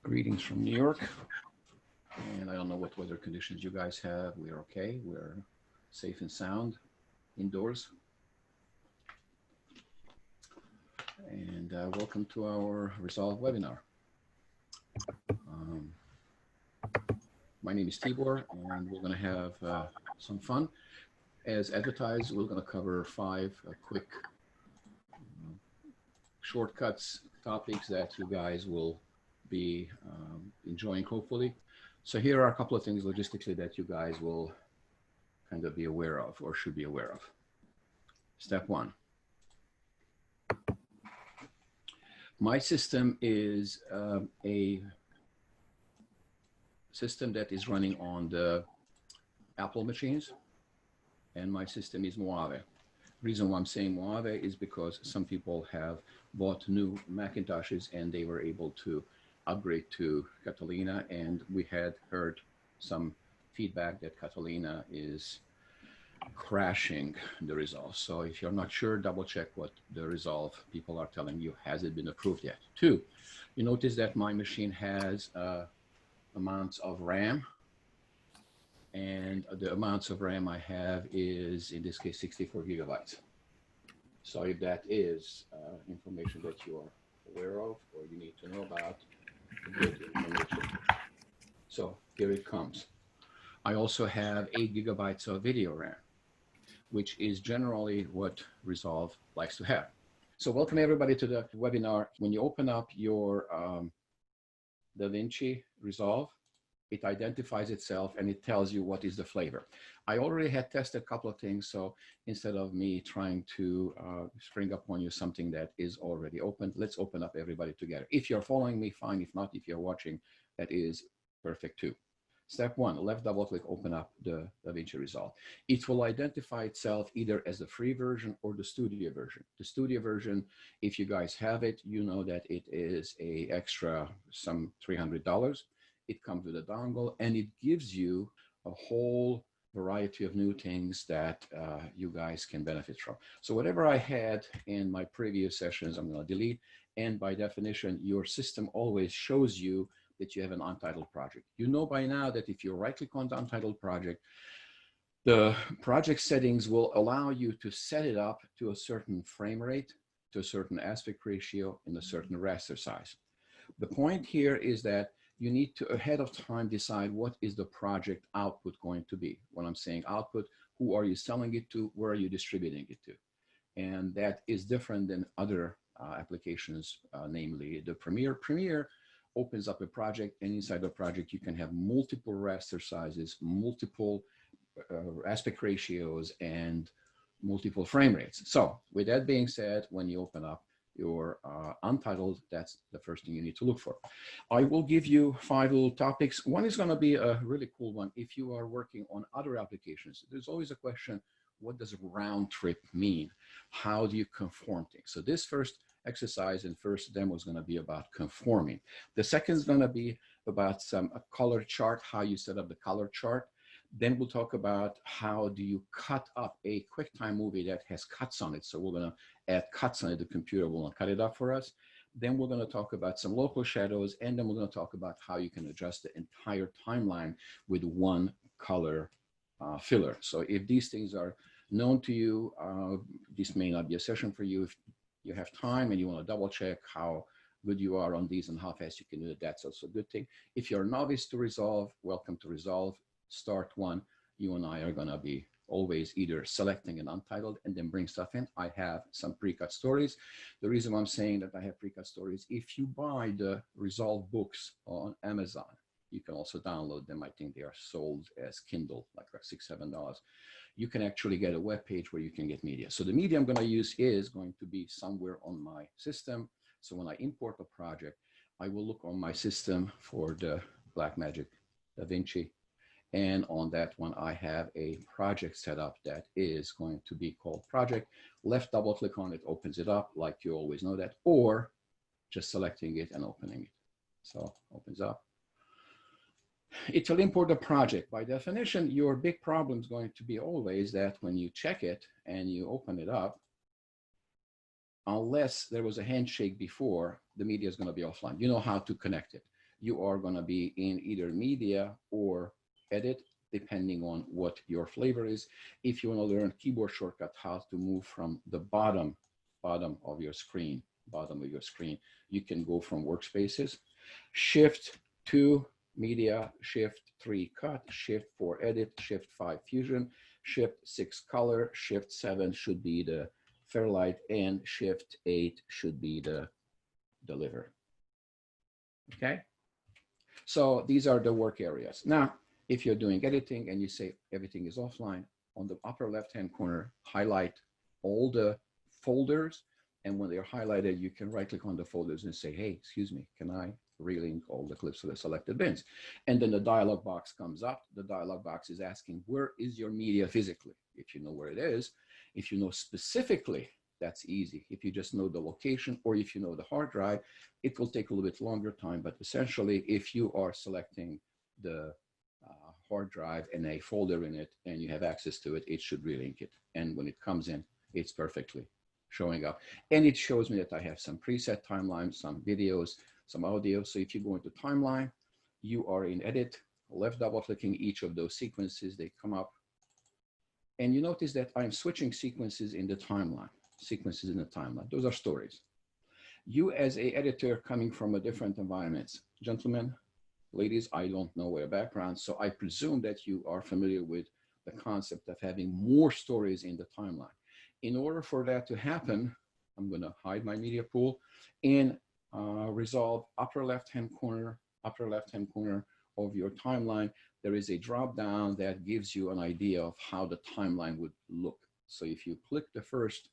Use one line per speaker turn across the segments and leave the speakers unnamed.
Greetings from New York. And I don't know what weather conditions you guys have. We're okay. We're safe and sound indoors. And welcome to our Resolve webinar. My name is Tibor, and we're going to have some fun. As advertised, we're going to cover 5 quick shortcuts, topics that you guys will be enjoying, hopefully. So here are a couple of things logistically that you guys will kind of be aware of or should be aware of. Step 1. My system is a system that is running on the Apple machines, and my system is Mojave. The reason why I'm saying Mojave is because some people have bought new Macintoshes and they were able to upgrade to Catalina, and we had heard some feedback that Catalina is crashing the Resolve. So if you're not sure, double check what the Resolve people are telling you. Has it been approved yet? 2, you notice that my machine has amounts of RAM, and the amounts of RAM I have is, in this case, 64 gigabytes. So if that is information that you are aware of or you need to know about, good information. So here it comes. I also have 8 gigabytes of video RAM, which is generally what Resolve likes to have. So welcome everybody to the webinar. When you open up your DaVinci Resolve, it identifies itself and it tells you what is the flavor. I already had tested a couple of things, so instead of me trying to spring up on you something that is already open, let's open up everybody together. If you're following me, fine. If not, if you're watching, that is perfect too. Step 1, left double click, open up the DaVinci Resolve. It will identify itself either as the free version or the studio version. The studio version, if you guys have it, you know that it is a extra some $300. It comes with a dongle, and it gives you a whole variety of new things that you guys can benefit from. So whatever I had in my previous sessions, I'm going to delete. And by definition, your system always shows you that you have an untitled project. You know by now that if you right click on the untitled project, the project settings will allow you to set it up to a certain frame rate, to a certain aspect ratio, and a certain raster size. The point here is that you need to ahead of time decide what is the project output going to be. When I'm saying output, who are you selling it to? Where are you distributing it to? And that is different than other applications, namely the Premiere. Premiere opens up a project, and inside the project you can have multiple raster sizes, multiple aspect ratios, and multiple frame rates. So with that being said, when you open up your untitled, that's the first thing you need to look for. I will give you 5 little topics. One is going to be a really cool one. If you are working on other applications, there's always a question, what does round trip mean? How do you conform things? So this first exercise and first demo is going to be about conforming. The second is going to be about a color chart, how you set up the color chart. Then we'll talk about how do you cut up a QuickTime movie that has cuts on it. So we're going to add cuts on it. The computer will cut it up for us. Then we're going to talk about some local shadows. And then we're going to talk about how you can adjust the entire timeline with one color filler. So if these things are known to you, this may not be a session for you. If you have time and you want to double check how good you are on these and how fast you can do it, that's also a good thing. If you're a novice to Resolve, welcome to Resolve. Start 1. You and I are going to be always either selecting an untitled and then bring stuff in. I have some pre-cut stories. The reason why I'm saying that I have pre-cut stories, if you buy the Resolve books on Amazon, you can also download them. I think they are sold as Kindle, like $6, $7. You can actually get a web page where you can get media. So the media I'm going to use is going to be somewhere on my system. So when I import a project, I will look on my system for the Blackmagic DaVinci. And on that one, I have a project set up that is going to be called project. Left double click on it, opens it up like you always know that, or just selecting it and opening it. So opens up. It will import the project. By definition, your big problem is going to be always that when you check it and you open it up, unless there was a handshake before, the media is going to be offline. You know how to connect it. you are going to be in either media or edit, depending on what your flavor is. If you want to learn keyboard shortcut, how to move from the bottom of your screen, you can go from workspaces, Shift 2 media, Shift 3 cut, Shift 4 edit, Shift 5 fusion, Shift 6 color, Shift 7 should be the Fairlight, and Shift 8 should be the deliver. Okay, so these are the work areas. Now, if you're doing editing and you say everything is offline, on the upper left-hand corner, highlight all the folders. And when they're highlighted, you can right-click on the folders and say, hey, excuse me, can I relink all the clips to the selected bins? And then the dialog box comes up. The dialog box is asking, where is your media physically? If you know where it is, if you know specifically, that's easy. If you just know the location, or if you know the hard drive, it will take a little bit longer time. But essentially, if you are selecting the hard drive and a folder in it, and you have access to it, it should relink it. And when it comes in, it's perfectly showing up. And it shows me that I have some preset timelines, some videos, some audio. So if you go into timeline, you are in edit, left double clicking each of those sequences, they come up. And you notice that I'm switching sequences in the timeline, Those are stories. You as a editor coming from a different environments, gentlemen, ladies, I don't know your background, so I presume that you are familiar with the concept of having more stories in the timeline. In order for that to happen, I'm going to hide my media pool and resolve upper left-hand corner of your timeline. There is a drop down that gives you an idea of how the timeline would look. So if you click the first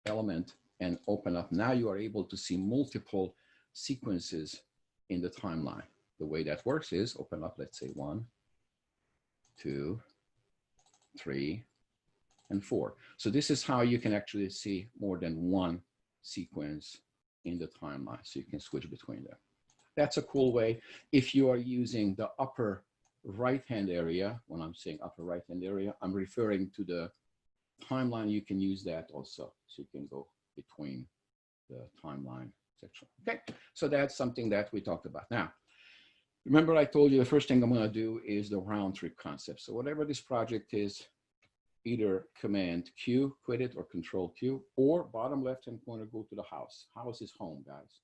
element and open up, now you are able to see multiple sequences in the timeline. The way that works is open up, let's say 1, 2, 3, and 4. So this is how you can actually see more than one sequence in the timeline. So you can switch between them. That's a cool way. If you are using the upper right-hand area, when I'm saying upper right-hand area, I'm referring to the timeline. You can use that also. So you can go between the timeline section. Okay, so that's something that we talked about. Now, remember I told you the first thing I'm going to do is the round trip concept. So whatever this project is, either Command Q, quit it, or Control Q, or bottom left-hand corner, go to the house. House is home, guys.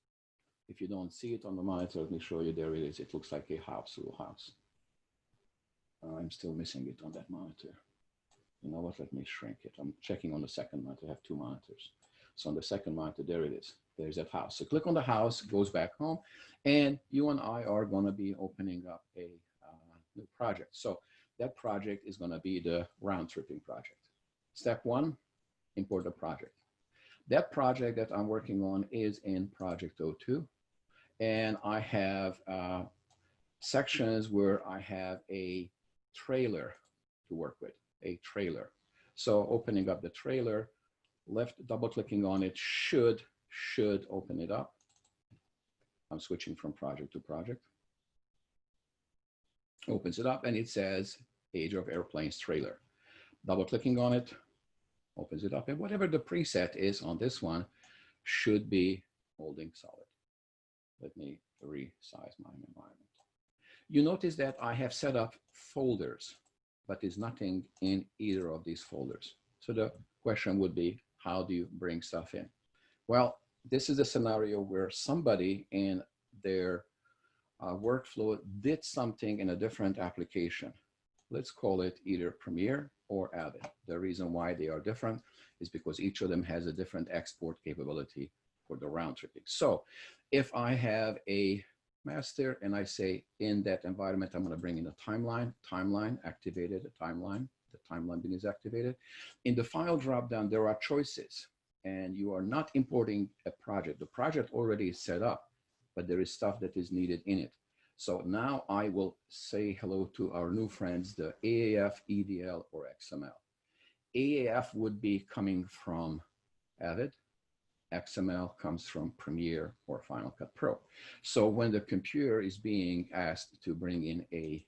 If you don't see it on the monitor, let me show you. There it is. It looks like a house, little house. I'm still missing it on that monitor. You know what? Let me shrink it. I'm checking on the second monitor. I have 2 monitors. So on the second monitor, there it is. There's that house. So click on the house, goes back home, and you and I are going to be opening up a new project. So that project is going to be the round tripping project. Step 1, import the project. That project that I'm working on is in Project 02. And I have sections where I have a trailer to work with, a trailer. So opening up the trailer, left double clicking on it should open it up. I'm switching from project to project. Opens it up and it says Age of Airplanes trailer. Double clicking on it, opens it up, and whatever the preset is on this one should be holding solid. Let me resize my environment. You notice that I have set up folders, but there's nothing in either of these folders. So the question would be, how do you bring stuff in? Well, this is a scenario where somebody in their workflow did something in a different application. Let's call it either Premiere or Avid. The reason why they are different is because each of them has a different export capability for the round tripping. So if I have a master and I say in that environment, I'm going to bring in a timeline activated, the timeline bin is activated. In the file dropdown, there are choices, and you are not importing a project. The project already is set up, but there is stuff that is needed in it. So now I will say hello to our new friends, the AAF, EDL, or XML. AAF would be coming from Avid. XML comes from Premiere or Final Cut Pro. So when the computer is being asked to bring in a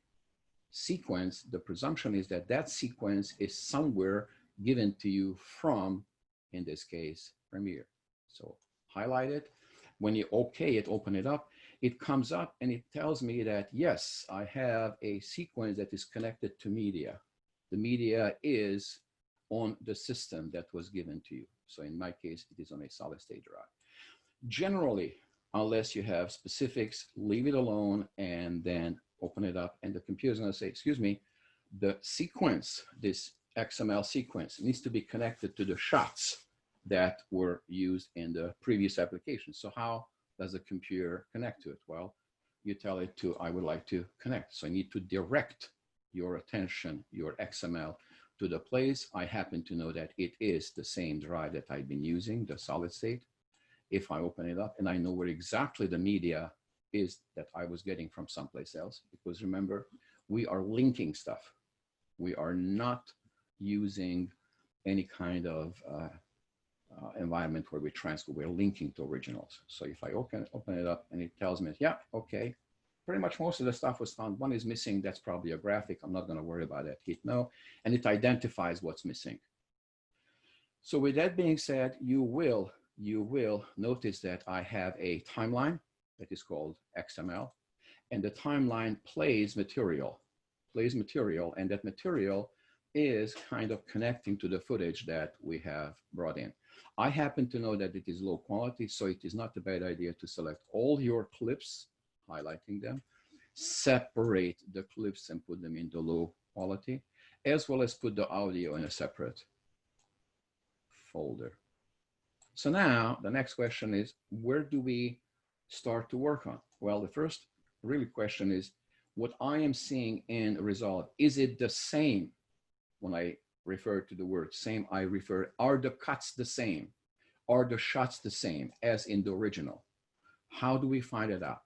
sequence, the presumption is that that sequence is somewhere given to you from, in this case, Premiere. So highlight it. When you okay it, open it up, it comes up and it tells me that, yes, I have a sequence that is connected to media. The media is on the system that was given to you. So in my case, it is on a solid state drive. Generally, unless you have specifics, leave it alone and then open it up. And the computer is going to say, excuse me, the sequence, this XML sequence, needs to be connected to the shots that were used in the previous application. So how does the computer connect to it? Well, you tell it to, I would like to connect. So I need to direct your attention, your XML, to the place. I happen to know that it is the same drive that I've been using, the solid state. If I open it up and I know where exactly the media is that I was getting from someplace else, because remember, we are linking stuff. We are not using any kind of environment where we transfer, we're linking to originals. So if I open it up and it tells me, yeah, okay, pretty much most of the stuff was found. One is missing, that's probably a graphic. I'm not gonna worry about that, hit no, and it identifies what's missing. So with that being said, you will notice that I have a timeline that is called XML, and the timeline plays material, and that material is kind of connecting to the footage that we have brought in. I happen to know that it is low quality, so it is not a bad idea to select all your clips, highlighting them, separate the clips and put them into low quality, as well as put the audio in a separate folder. So now the next question is, where do we start to work on? Well, the first really question is, what I am seeing in the result, is it the same? When I refer to the word same, I refer, are the cuts the same? Are the shots the same as in the original? How do we find it out?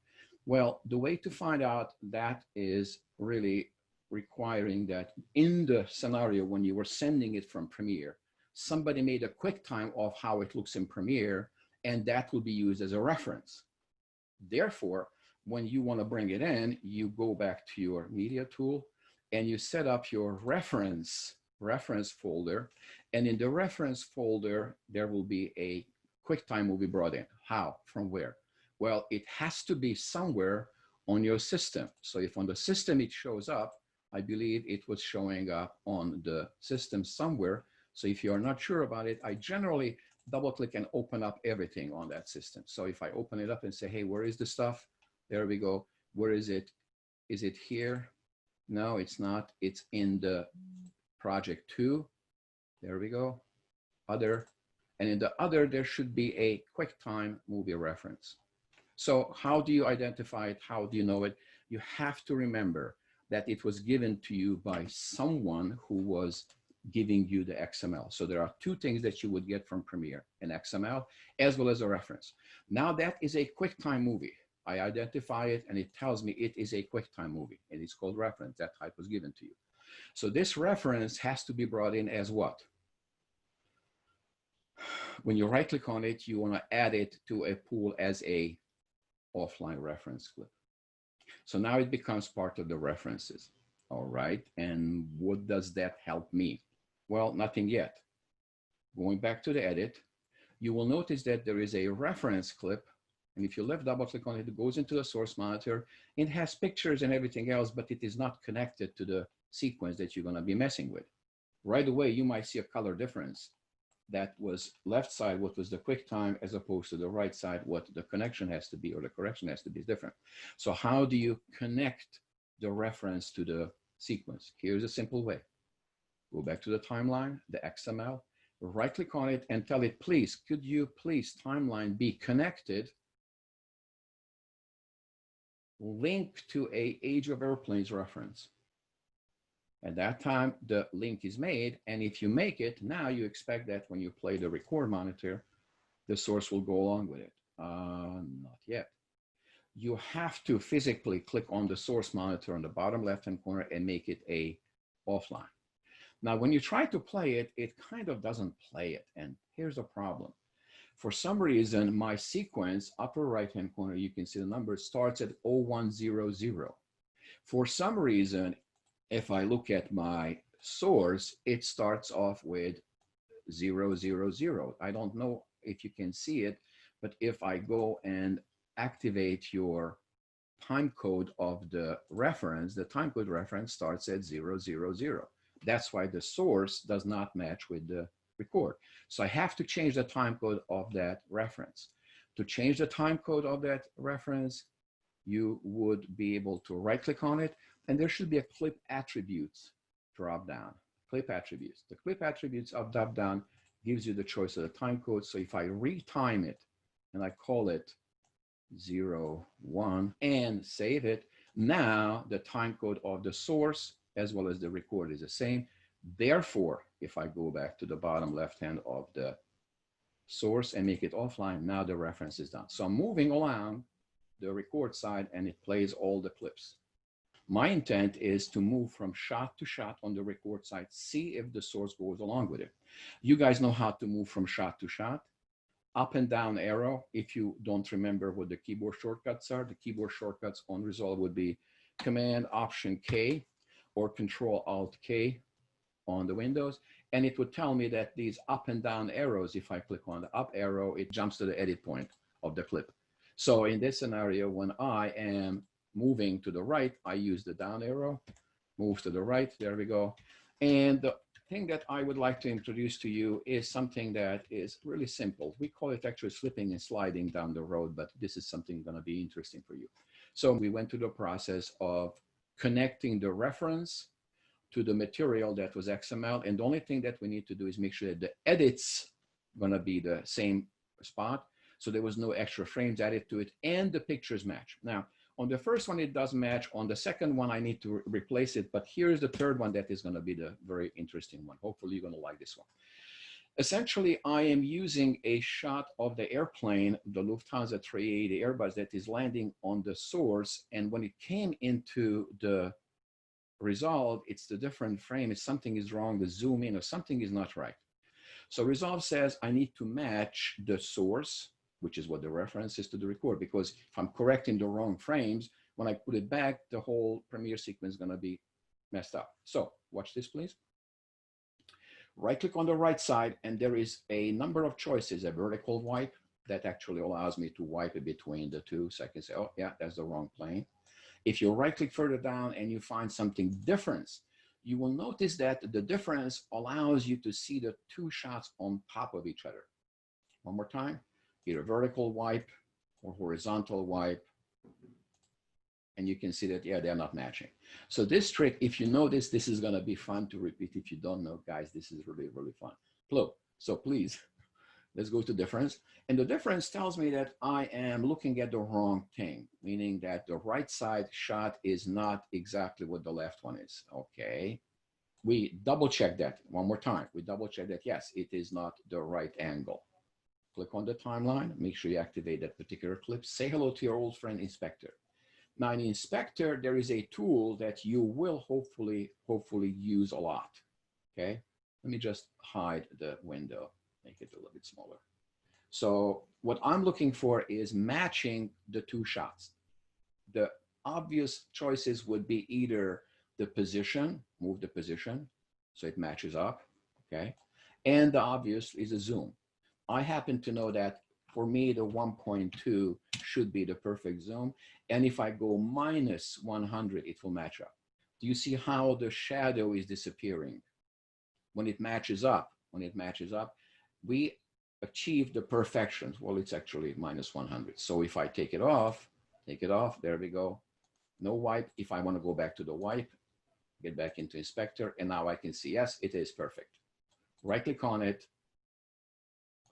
Well, the way to find out that is really requiring that in the scenario when you were sending it from Premiere, somebody made a QuickTime of how it looks in Premiere, and that will be used as a reference. Therefore, when you want to bring it in, you go back to your media tool and you set up your reference folder. And in the reference folder, there will be a QuickTime will be brought in. How? From where? Well, it has to be somewhere on your system. So if on the system it shows up, I believe it was showing up on the system somewhere. So if you're not sure about it, I generally double click and open up everything on that system. So if I open it up and say, hey, where is the stuff? There we go. Where is it? Is it here? No, it's not. It's in the project 2. There we go. Other. And in the other, there should be a QuickTime movie reference. So how do you identify it? How do you know it? You have to remember that it was given to you by someone who was giving you the XML. So there are two things that you would get from Premiere, an XML as well as a reference. Now that is a QuickTime movie. I identify it and it tells me it is a QuickTime movie and it's called reference. That type was given to you. So this reference has to be brought in as what? When you right click on it, you want to add it to a pool as a offline reference clip. So now it becomes part of the references. All right. And what does that help me? Well, nothing yet. Going back to the edit, you will notice that there is a reference clip. And if you left double click on it, it goes into the source monitor. It has pictures and everything else, but it is not connected to the sequence that you're going to be messing with. Right away, you might see a color difference. That was left side, what was the QuickTime, as opposed to the right side, what the connection has to be or the correction has to be different. So how do you connect the reference to the sequence? Here's a simple way. Go back to the timeline, the XML, right click on it and tell it, please, could you please timeline be connected, link to a Age of Airplanes reference. At that time, the link is made, and if you make it, now you expect that when you play the record monitor, the source will go along with it. Not yet. You have to physically click on the source monitor on the bottom left-hand corner and make it a offline. Now, when you try to play it, it kind of doesn't play it, and here's a problem. For some reason, my sequence, upper right-hand corner, you can see the number, starts at 0100. For some reason, if I look at my source, it starts off with 000. I don't know if you can see it, But if I go and activate your time code of the reference, the time code reference starts at 000. That's why the source does not match with the record. So I have to change the time code of that reference. To change the time code of that reference, you would be able to right click on it, and there should be a clip attributes drop down. Clip attributes. The clip attributes of drop down gives you the choice of the time code. So if I retime it and I call it 01 and save it, now the time code of the source as well as the record is the same. Therefore, if I go back to the bottom left hand of the source and make it offline, now the reference is done. So I'm moving along the record side and it plays all the clips. My intent is to move from shot to shot on the record side, see if the source goes along with it. You guys know how to move from shot to shot. Up and down arrow. If you don't remember what the keyboard shortcuts are, the keyboard shortcuts on Resolve would be Command Option K or Control Alt K on the Windows. And it would tell me that these up and down arrows, if I click on the up arrow, it jumps to the edit point of the clip. So in this scenario, when I am moving to the right, I use the down arrow, move to the right, there we go. And the thing that I would like to introduce to you is something that is really simple. We call it actually slipping and sliding down the road, but this is something going to be interesting for you. So we went through the process of connecting the reference to the material that was XML. And the only thing that we need to do is make sure that the edits going to be the same spot. So there was no extra frames added to it and the pictures match. Now, on the first one, it does match. On the second one, I need to replace it. But here's the third one that is going to be the very interesting one. Hopefully, you're going to like this one. Essentially, I am using a shot of the airplane, the Lufthansa 380 Airbus that is landing on the source. And when it came into the Resolve, it's the different frame. If something is wrong, the zoom in or something is not right. So Resolve says I need to match the source, which is what the reference is to the record, because if I'm correcting the wrong frames, when I put it back, the whole Premiere sequence is going to be messed up. So watch this, please. Right click on the right side, and there is a number of choices. A vertical wipe that actually allows me to wipe it between the two, so I can say, oh yeah, that's the wrong plane. If you right click further down and you find something different, you will notice that the difference allows you to see the two shots on top of each other. One more time, either vertical wipe or horizontal wipe. And you can see that, yeah, they're not matching. So this trick, if you know this, this is going to be fun to repeat. If you don't know, guys, this is really, really fun. So please, let's go to difference. And the difference tells me that I am looking at the wrong thing, meaning that the right side shot is not exactly what the left one is. Okay. We double check that one more time. We double check that, yes, it is not the right angle. Click on the timeline, make sure you activate that particular clip. Say hello to your old friend Inspector. Now in Inspector, there is a tool that you will hopefully use a lot, okay? Let me just hide the window, make it a little bit smaller. So what I'm looking for is matching the two shots. The obvious choices would be either the position, move the position, so it matches up, okay? And the obvious is a zoom. I happen to know that for me, the 1.2 should be the perfect zoom. And if I go minus 100, it will match up. Do you see how the shadow is disappearing? When it matches up, we achieve the perfection. Well, it's actually minus 100. So if I take it off, there we go. No wipe. If I want to go back to the wipe, get back into Inspector, and now I can see, yes, it is perfect. Right click on it,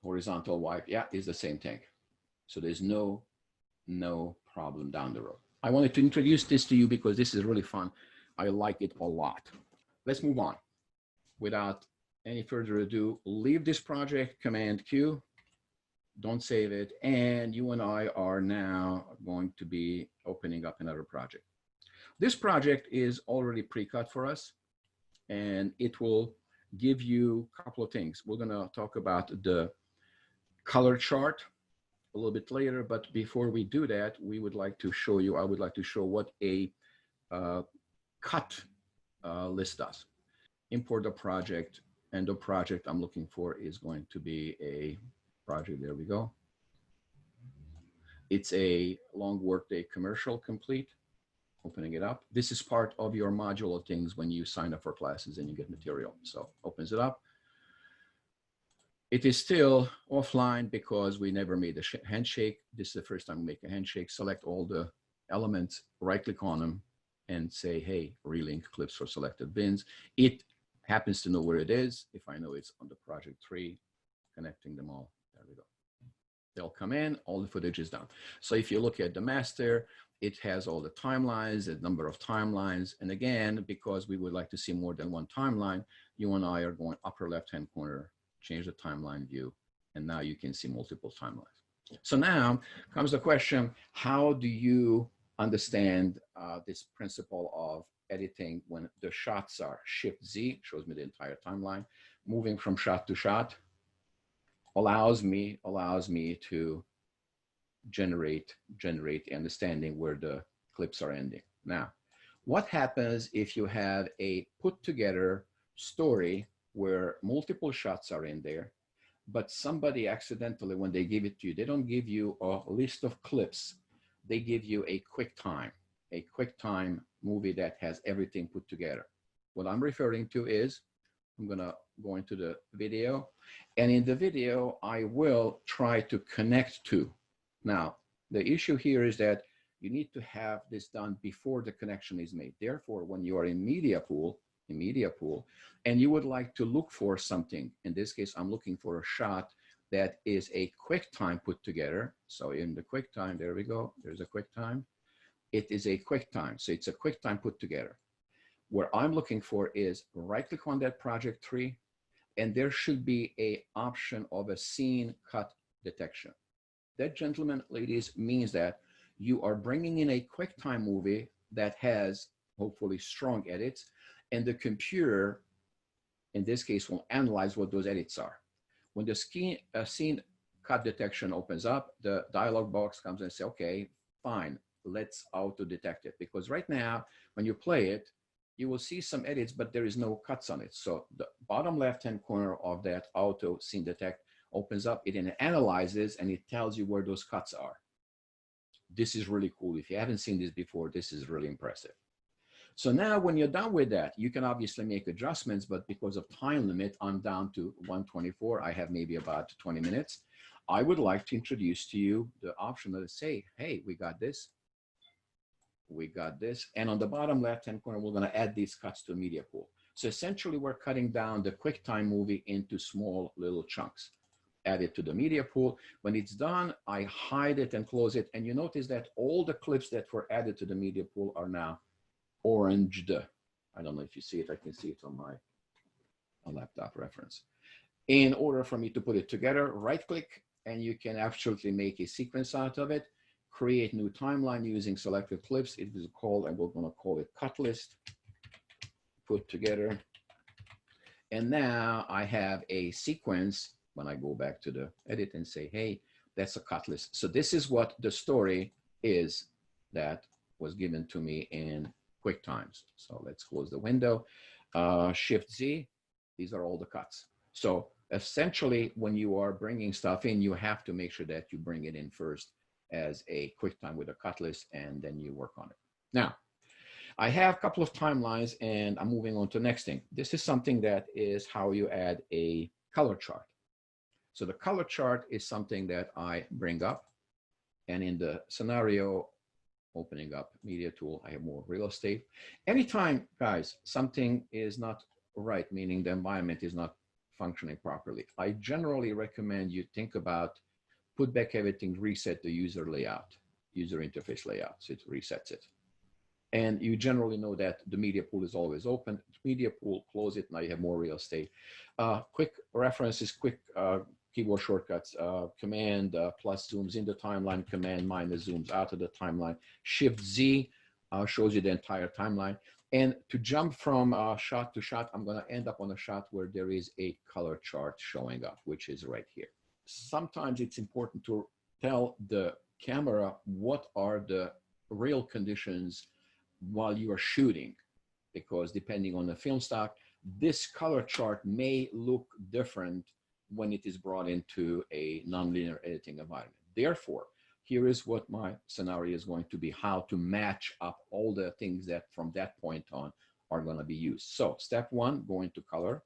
horizontal wipe, yeah, is the same thing. So there's no problem down the road. I wanted to introduce this to you because this is really fun. I like it a lot. Let's move on. Without any further ado, leave this project, Command Q, don't save it, and you and I are now going to be opening up another project. This project is already pre-cut for us, and it will give you a couple of things. We're going to talk about the color chart a little bit later, but before we do that, we would like to show you, I would like to show what a cut list does. Import the project, and the project I'm looking for is going to be a project, there we go. It's a long workday commercial complete. Opening it up. This is part of your modular things when you sign up for classes and you get material. So opens it up. It is still offline because we never made a handshake. This is the first time we make a handshake. Select all the elements, right click on them and say, hey, relink clips for selected bins. It happens to know where it is. If I know it's on the project tree, connecting them all. There we go. They'll come in, all the footage is done. So if you look at the master, it has all the timelines, the number of timelines. And again, because we would like to see more than one timeline, you and I are going upper left-hand corner, change the timeline view, and now you can see multiple timelines. So now comes the question, how do you understand this principle of editing when the shots are Shift Z, shows me the entire timeline, moving from shot to shot, allows me to generate understanding where the clips are ending. Now, what happens if you have a put together story where multiple shots are in there, but somebody accidentally, when they give it to you, they don't give you a list of clips, they give you a quick time movie that has everything put together. What I'm referring to is, I'm gonna go into the video, and in the video, I will try to connect to. Now, the issue here is that you need to have this done before the connection is made. Therefore, when you are in media pool, and you would like to look for something, in this case, I'm looking for a shot that is a quick time put together. So in the quick time, there we go, there's a quick time. It is a quick time, so it's a quick time put together. What I'm looking for is right click on that project tree, and there should be an option of a scene cut detection. That, gentlemen, ladies, means that you are bringing in a QuickTime movie that has hopefully strong edits, and the computer, in this case, will analyze what those edits are. When the scene cut detection opens up, the dialog box comes and says, okay, fine, let's auto detect it. Because right now, when you play it, you will see some edits, but there is no cuts on it. So the bottom left-hand corner of that auto scene detect opens up, it analyzes, and it tells you where those cuts are. This is really cool. If you haven't seen this before, this is really impressive. So now when you're done with that, you can obviously make adjustments, but because of time limit, I'm down to 1:24. I have maybe about 20 minutes. I would like to introduce to you the option that say, hey, we got this. And on the bottom left-hand corner, we're gonna add these cuts to a media pool. So essentially we're cutting down the QuickTime movie into small little chunks. Add it to the media pool. When it's done, I hide it and close it. And you notice that all the clips that were added to the media pool are now oranged. I don't know if you see it. I can see it on my laptop reference. In order for me to put it together, right click, and you can absolutely make a sequence out of it. Create new timeline using selected clips. It is called, and we're gonna call it cut list. Put together. And now I have a sequence when I go back to the edit and say, hey, that's a cut list. So this is what the story is that was given to me in QuickTimes. So let's close the window. Shift Z, these are all the cuts. So essentially, when you are bringing stuff in, you have to make sure that you bring it in first as a QuickTime with a cut list, and then you work on it. Now, I have a couple of timelines, and I'm moving on to the next thing. This is something that is how you add a color chart. So the color chart is something that I bring up, and in the scenario, opening up media tool, I have more real estate. Anytime, guys, something is not right, meaning the environment is not functioning properly, I generally recommend you think about, put back everything, reset the user layout, user interface layout, so it resets it. And you generally know that the media pool is always open. Media pool, close it, now you have more real estate. Quick references, quick keyboard shortcuts, command plus zooms in the timeline, command minus zooms out of the timeline. Shift Z shows you the entire timeline. And to jump from shot to shot, I'm gonna end up on a shot where there is a color chart showing up, which is right here. Sometimes it's important to tell the camera what are the real conditions while you are shooting, because depending on the film stock, this color chart may look different when it is brought into a nonlinear editing environment. Therefore, here is what my scenario is going to be, how to match up all the things that from that point on are going to be used. So step one, go into color.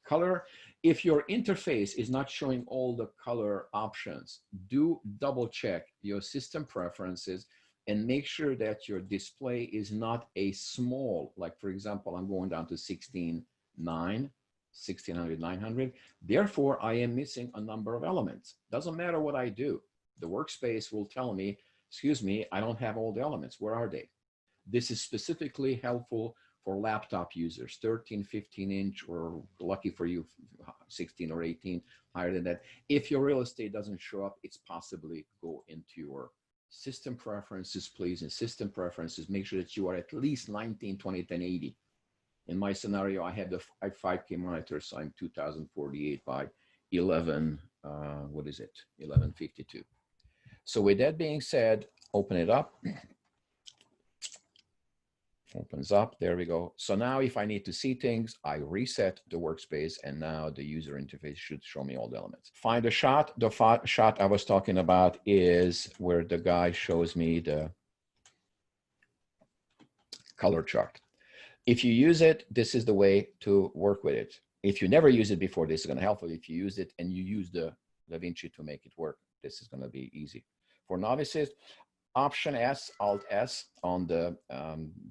Color, if your interface is not showing all the color options, do double check your system preferences and make sure that your display is not a small, like for example, I'm going down to 16:9, 1600, 900. Therefore, I am missing a number of elements. Doesn't matter what I do. The workspace will tell me, excuse me, I don't have all the elements. Where are they? This is specifically helpful for laptop users, 13, 15-inch, or lucky for you, 16 or 18, higher than that. If your real estate doesn't show up, it's possibly go into your system preferences, please. In system preferences, make sure that you are at least 1920, 1080. In my scenario, I have the 5K monitor, so I'm 2048 by 11, what is it? 1152. So with that being said, open it up. Opens up, there we go. So now if I need to see things, I reset the workspace and now the user interface should show me all the elements. Find a shot. The shot I was talking about is where the guy shows me the color chart. If you use it, this is the way to work with it. If you never use it before, this is going to help you. If you use it and you use the DaVinci to make it work, this is going to be easy. For novices, Option S, Alt S on the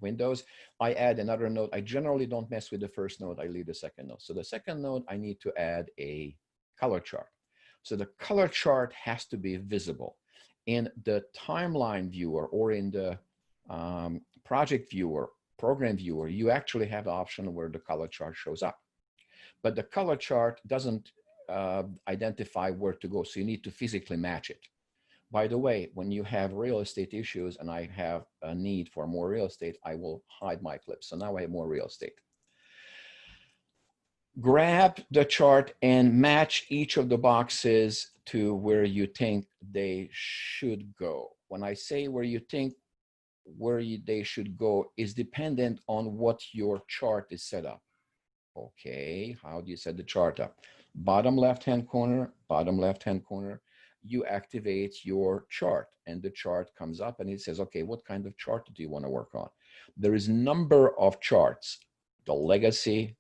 Windows. I add another node. I generally don't mess with the first node. I leave the second node. So the second node, I need to add a color chart. So the color chart has to be visible. In the timeline viewer or in the project viewer, program viewer, you actually have the option where the color chart shows up. But the color chart doesn't identify where to go. So you need to physically match it. By the way, when you have real estate issues and I have a need for more real estate, I will hide my clips. So now I have more real estate. Grab the chart and match each of the boxes to where you think they should go. When I say where you think they should go is dependent on what your chart is set up. Okay, how do you set the chart up? Bottom left-hand corner, bottom left-hand corner. You activate your chart and the chart comes up and it says, okay, what kind of chart do you want to work on? There is a number of charts, the legacy.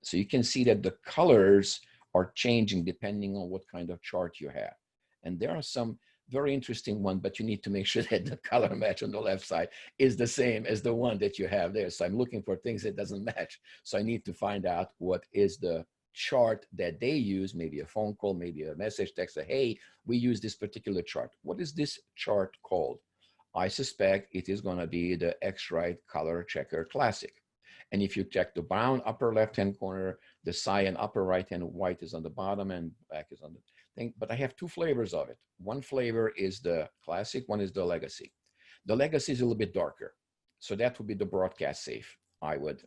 So you can see that the colors are changing depending on what kind of chart you have. And there are some very interesting ones, but you need to make sure that the color match on the left side is the same as the one that you have there. So I'm looking for things that doesn't match. So I need to find out what is the chart that they use, maybe a phone call, maybe a message text, say, hey, we use this particular chart. What is this chart called? I suspect it is going to be the X-Rite Color Checker Classic. And if you check the brown upper left-hand corner, the cyan upper right-hand, white is on the bottom and black is on the thing. But I have two flavors of it. One flavor is the classic, one is the legacy. The legacy is a little bit darker. So that would be the broadcast safe. I would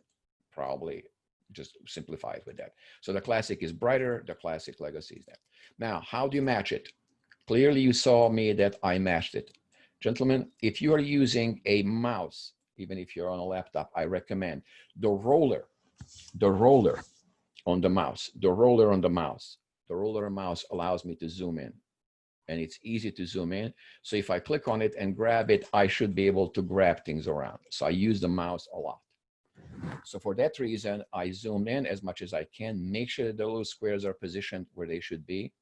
probably just simplify it with that. So the classic is brighter, the classic legacy is that. Now, how do you match it? Clearly you saw me that I matched it. Gentlemen, if you are using a mouse, even if you're on a laptop, I recommend the roller on the mouse, the roller on the mouse allows me to zoom in. And it's easy to zoom in. So if I click on it and grab it, I should be able to grab things around. So I use the mouse a lot. So for that reason, I zoom in as much as I can, make sure that the little squares are positioned where they should be.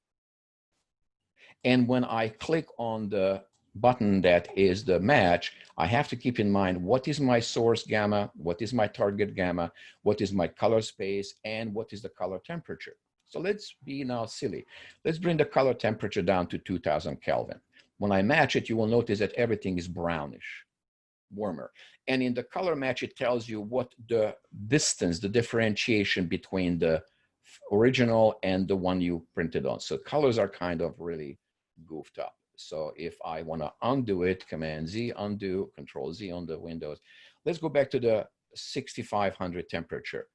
And when I click on the button that is the match, I have to keep in mind, what is my source gamma? What is my target gamma? What is my color space? And what is the color temperature? So let's be now silly. Let's bring the color temperature down to 2000 Kelvin. When I match it, you will notice that everything is brownish, warmer. And in the color match, it tells you what the distance, the differentiation between the original and the one you printed on. So colors are kind of really goofed up. So if I want to undo it, Command Z, undo, Control Z on the Windows. Let's go back to the 6500 temperature.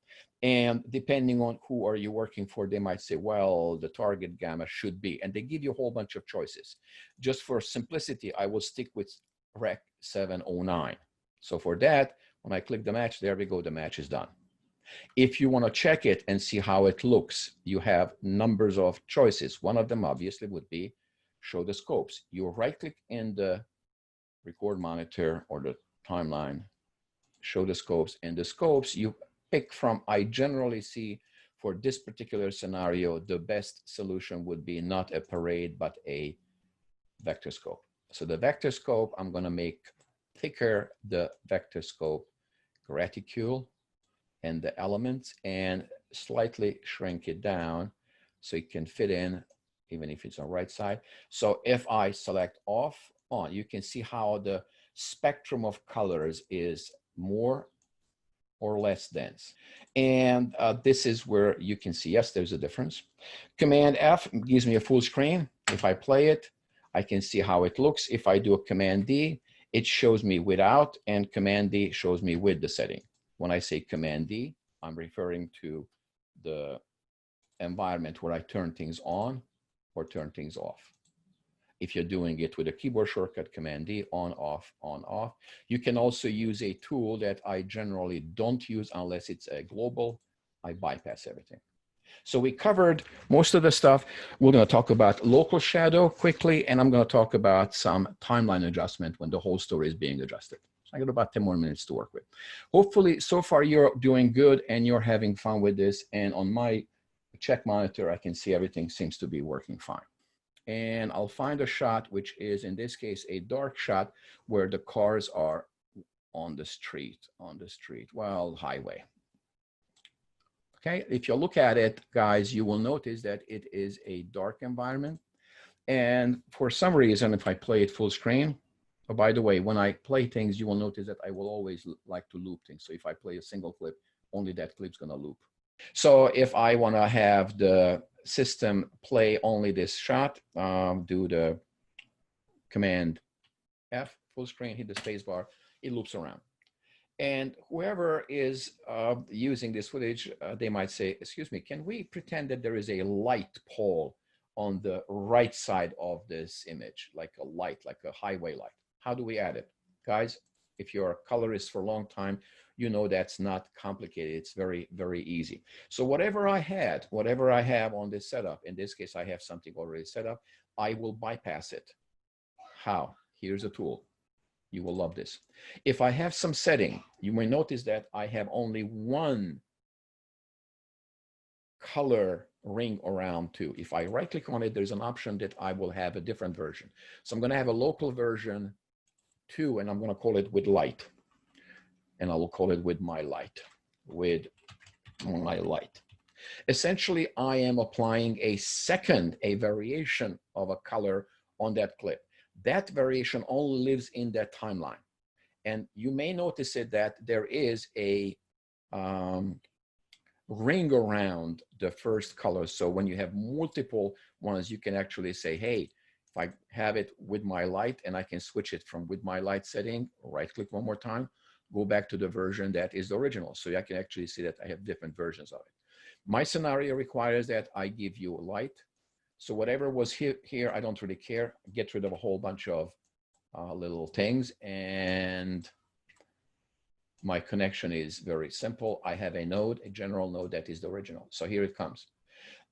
And depending on who are you working for, they might say, well, the target gamma should be, and they give you a whole bunch of choices. Just for simplicity, I will stick with Rec 709. So for that, when I click the match, there we go, the match is done. If you want to check it and see how it looks, you have numbers of choices. One of them obviously would be show the scopes. You right click in the record monitor or the timeline, show the scopes, and the scopes you pick from. I generally see for this particular scenario, the best solution would be not a parade, but a vector scope. So the vector scope, I'm going to make thicker the vector scope reticule and the elements, and slightly shrink it down so it can fit in even if it's on right side. So if I select off, on, you can see how the spectrum of colors is more or less dense. And this is where you can see, yes, there's a difference. Command F gives me a full screen. If I play it, I can see how it looks. If I do a Command D, it shows me without, and Command D shows me with the setting. When I say Command D, I'm referring to the environment where I turn things on or turn things off. If you're doing it with a keyboard shortcut, Command D, on, off, on, off. You can also use a tool that I generally don't use unless it's a global. I bypass everything. So we covered most of the stuff. We're going to talk about local shadow quickly, and I'm going to talk about some timeline adjustment when the whole story is being adjusted. So I got about 10 more minutes to work with. Hopefully, so far you're doing good and you're having fun with this. And on my check monitor, I can see everything seems to be working fine. And I'll find a shot, which is in this case a dark shot where the cars are on the street, well, highway. Okay, if you look at it, guys, you will notice that it is a dark environment. And for some reason, if I play it full screen, oh, by the way, when I play things, you will notice that I will always like to loop things. So if I play a single clip, only that clip's gonna loop. So if I wanna have the system play only this shot, do the Command F, full screen, hit the space bar, it loops around. And whoever is using this footage, they might say, excuse me, can we pretend that there is a light pole on the right side of this image, like a light, like a highway light? How do we add it? Guys, if you're a colorist for a long time, you know that's not complicated. It's very, very easy. So whatever I have on this setup, in this case, I have something already set up, I will bypass it. How? Here's a tool. You will love this. If I have some setting, you may notice that I have only one color ring around too. If I right click on it, there's an option that I will have a different version. So I'm going to have a local version 2, and I'm going to call it with light. And I will call it with my light, Essentially, I am applying a variation of a color on that clip. That variation only lives in that timeline. And you may notice it that there is a ring around the first color. So when you have multiple ones, you can actually say, hey, if I have it with my light, and I can switch it from with my light setting, right click one more time, go back to the version that is the original. So I can actually see that I have different versions of it. My scenario requires that I give you a light. So whatever was here, I don't really care. Get rid of a whole bunch of little things. And my connection is very simple. I have a node, a general node that is the original. So here it comes.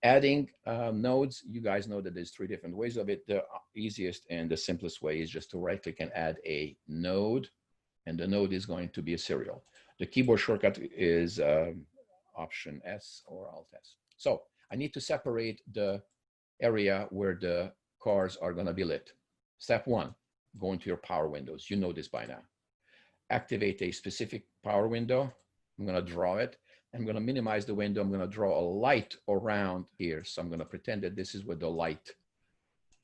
Adding nodes, you guys know that there's 3 different ways of it. The easiest and the simplest way is just to right click and add a node. And the node is going to be a serial. The keyboard shortcut is Option S or Alt S. So I need to separate the area where the cars are going to be lit. Step 1, go into your power windows. You know this by now. Activate a specific power window. I'm going to draw it. I'm going to minimize the window. I'm going to draw a light around here. So I'm going to pretend that this is where the light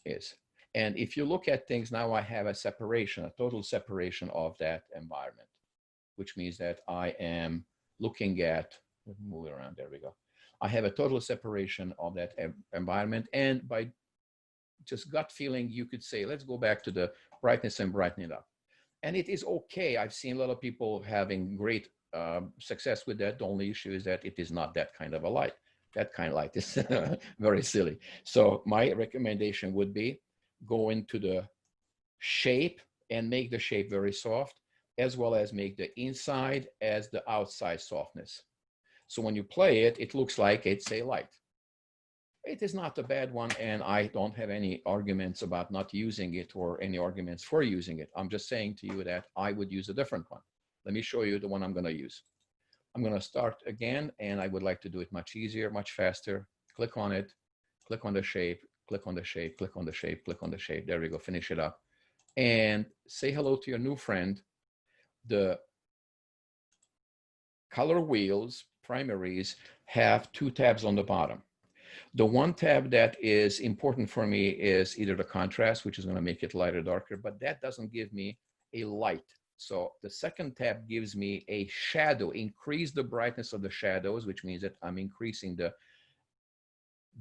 is. And if you look at things now, I have a separation, a total separation of that environment, which means that I am looking at, move it around, there we go. I have a total separation of that environment. And by just gut feeling, you could say, let's go back to the brightness and brighten it up. And it is okay. I've seen a lot of people having great success with that. The only issue is that it is not that kind of a light. That kind of light is very silly. So my recommendation would be go into the shape and make the shape very soft, as well as make the inside as the outside softness. So when you play it, it looks like it's a light. It is not a bad one, and I don't have any arguments about not using it or any arguments for using it. I'm just saying to you that I would use a different one. Let me show you the one I'm going to use. I'm going to start again, and I would like to do it much easier, much faster. Click on it, click on the shape, click on the shape, click on the shape, click on the shape. There we go, finish it up. And say hello to your new friend. The color wheels, primaries, have two tabs on the bottom. The one tab that is important for me is either the contrast, which is going to make it lighter, darker, but that doesn't give me a light. So the second tab gives me a shadow, increase the brightness of the shadows, which means that I'm increasing the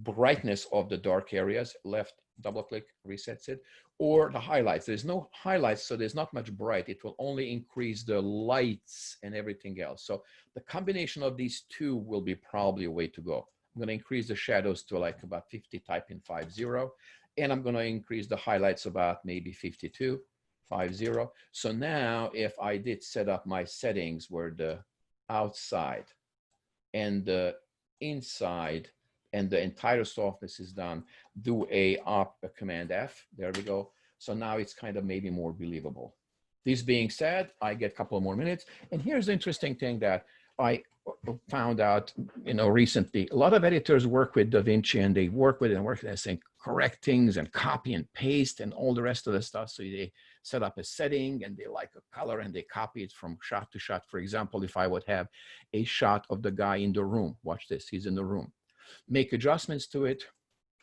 brightness of the dark areas. Left double click resets it, or the highlights. There's no highlights, so there's not much bright. It will only increase the lights and everything else. So the combination of these two will be probably a way to go. I'm going to increase the shadows to like about 50, type in 50, and I'm going to increase the highlights about maybe 52, 50. So now if I did set up my settings where the outside and the inside and the entire softness is done, do a Command F, there we go. So now it's kind of maybe more believable. This being said, I get a couple more minutes. And here's the interesting thing that I found out, recently. A lot of editors work with DaVinci, and they work with it and work with it, saying correct things and copy and paste and all the rest of the stuff. So they set up a setting and they like a color and they copy it from shot to shot. For example, if I would have a shot of the guy in the room, watch this, he's in the room. Make adjustments to it,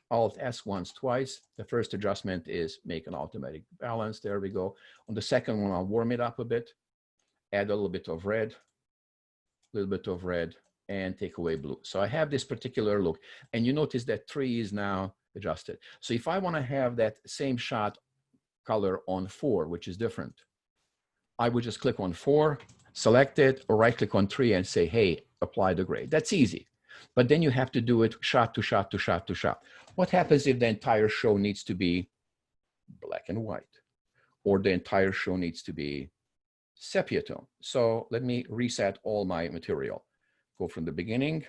Alt S once, twice. The first adjustment is make an automatic balance. There we go. On the second one, I'll warm it up a bit, add a little bit of red, and take away blue. So I have this particular look, and you notice that 3 is now adjusted. So if I want to have that same shot color on 4, which is different, I would just click on 4, select it, or right click on 3 and say, hey, apply the grade. That's easy. But then you have to do it shot to shot to shot to shot. What happens if the entire show needs to be black and white, or the entire show needs to be sepia tone? So let me reset all my material. Go from the beginning,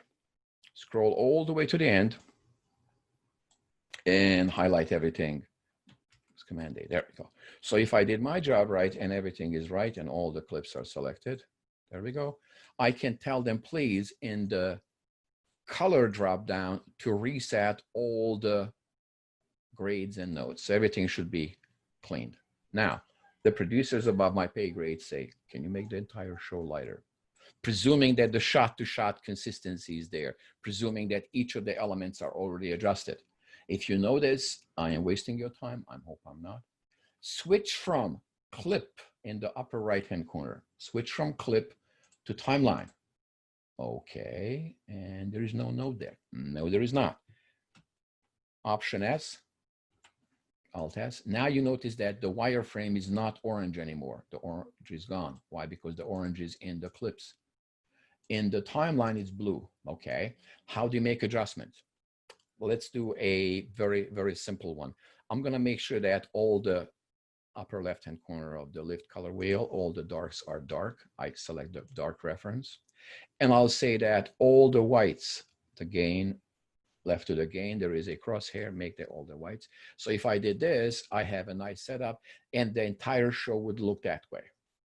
scroll all the way to the end, and highlight everything. It's Command A, there we go. So if I did my job right and everything is right and all the clips are selected, there we go. I can tell them, please, in the color drop down to reset all the grades and notes. So everything should be cleaned. Now, the producers above my pay grade say, can you make the entire show lighter? Presuming that the shot-to-shot consistency is there, presuming that each of the elements are already adjusted. If you notice, I am wasting your time. I hope I'm not. Switch from clip in the upper right-hand corner. Switch from clip to timeline. Okay, and there is no node there. No, there is not. Option S, Alt S. Now you notice that the wireframe is not orange anymore. The orange is gone. Why? Because the orange is in the clips. In the timeline, it's blue. Okay, how do you make adjustments? Well, let's do a very, very simple one. I'm gonna make sure that all the upper left-hand corner of the lift color wheel, all the darks are dark. I select the dark reference. And I'll say that all the whites, the gain, left to the gain, there is a crosshair, make all the whites. So if I did this, I have a nice setup, and the entire show would look that way.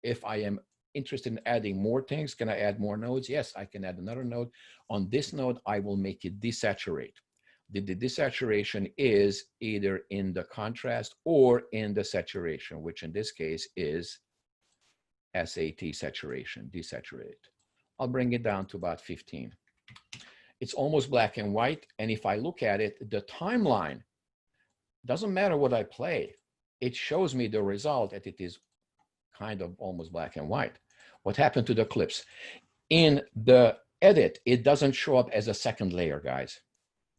If I am interested in adding more things, can I add more nodes? Yes, I can add another node. On this node, I will make it desaturate. The desaturation is either in the contrast or in the saturation, which in this case is SAT saturation, desaturate. I'll bring it down to about 15. It's almost black and white. And if I look at it, the timeline, doesn't matter what I play. It shows me the result that it is kind of almost black and white. What happened to the clips? In the edit, it doesn't show up as a second layer, guys.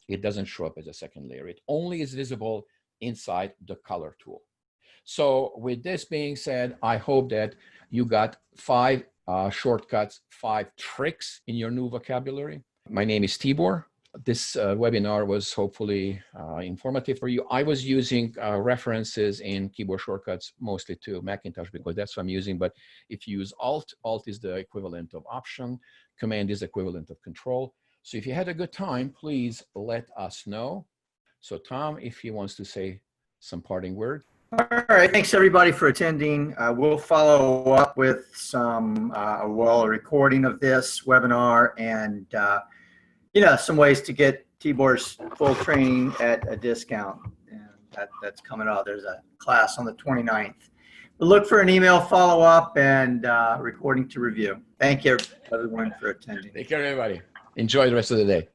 It doesn't show up as a second layer. It only is visible inside the color tool. So with this being said, I hope that you got 5 shortcuts, 5 tricks in your new vocabulary. My name is Tibor. This webinar was hopefully informative for you. I was using references in keyboard shortcuts mostly to Macintosh because that's what I'm using. But if you use Alt, Alt is the equivalent of Option. Command is equivalent of Control. So if you had a good time, please let us know. So Tom, if he wants to say some parting word.
All right, thanks everybody for attending. We'll follow up with some, a recording of this webinar and, some ways to get Tibor's full training at a discount. And that's coming up. There's a class on the 29th. But look for an email follow-up and recording to review. Thank you, everyone, for attending.
Take care, everybody. Enjoy the rest of the day.